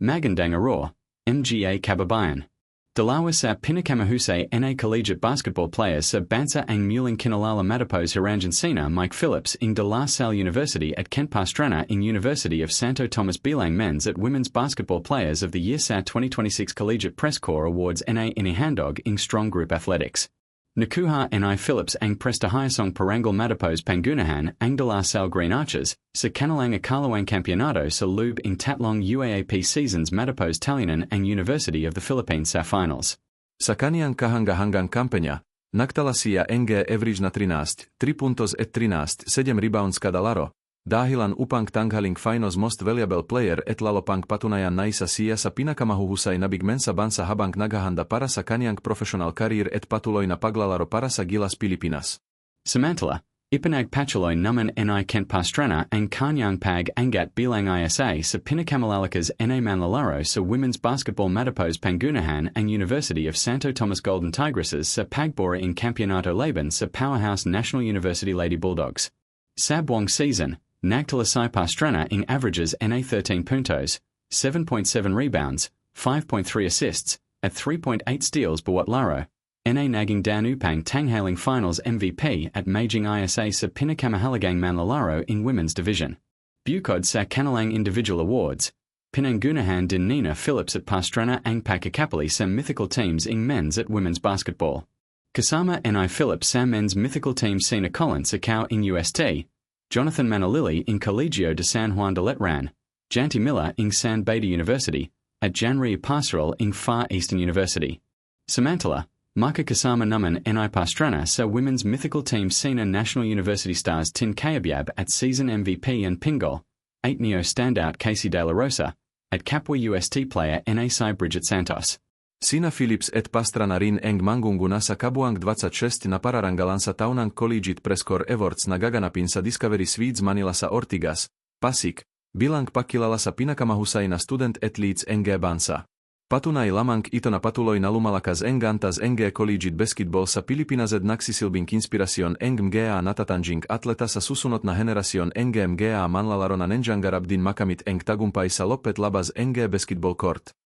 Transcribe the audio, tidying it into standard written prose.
Magandang Araw, Mga Kababayan. Dalawa sa pinakamahusay NA collegiate basketball players sa bansa ang muling kinalala matapos Argentina Mike Phillips in De La Salle University at Kent Pastrana in University of Santo Tomas bilang men's at women's basketball players of the year sa 2026 Collegiate Press Corps Awards NA inihandog in Strong Group Athletics. Nakuha NI Phillips ang prestahayasong Parangal matapos Pangunahan ang De La Salle Green Archers sa kanilang ikalawang kampeonato sa loob in tatlong UAAP seasons matapos talianan ang University of the Philippines sa finals. Sa kaniyang kahanga-hangang kampanya, nagtala siya ng average na 13, 3 puntos at 13, 7 rebounds kada laro, dahilan upang tanghaling finals most valuable player at lalopang patunayan na isa siya sa pinakamahuhusay na big man sa bansa habang naghahanda para sa kaniyang professional career at patuloy na paglalaro para sa Gilas Pilipinas. Samantala, ipanagpatuloy naman NI Kent Pastrana ang kanyang pag-angat bilang isa sa pinakamalalakas NA manlalaro sa women's basketball matapos Pangunahan ang University of Santo Tomas Golden Tigresses sa pagbora in Campeonato Laban sa powerhouse National University Lady Bulldogs. Sa buong season, nagtalasay Pastrana in averages NA 13 puntos, 7.7 rebounds, 5.3 assists, at 3.8 steals bawat laro. NA naging dan upang tanghaling finals MVP at Majing ISA sa pinakamahalagang manlalaro in women's division. Bukod sa kanilang individual awards, pinangunahan din Nina Phillips at Pastrana ang pagkakapali sa mythical teams in men's at women's basketball. Kasama NI Phillips sa men's mythical team Sina Collins Acao in UST, Jonathan Manalili in Colegio de San Juan de Letran, Janty Miller in San Beda University, at Janri Pastoral in Far Eastern University. Samantala, makakasama naman NI Pastrana sa women's mythical team Sina National University stars Tin Kayabyab at season MVP and Pingol, 8 Neo standout Casey De La Rosa, at Capua UST player NA Cy Bridget Santos. Sina Phillips et Pastrana rin ang mangunguna sa kabuang 26 na pararangalan sa taunang Collegiate Press Corps Awards na gaganapin sa Discovery Suites Manila sa Ortigas, Pasig, bilang pakilala sa pinakamahusay na student athletes ng bansa. Patunay lamang ito na patuloy na lumalakas ang gantas ng collegiate basketball sa Pilipinas at nagsisilbing inspirasyon ng mga natatanjing atleta sa susunod na henerasyon ng mga manlalaro na nenjang garab din makamit ang tagumpay sa lopet labas ng basketball court.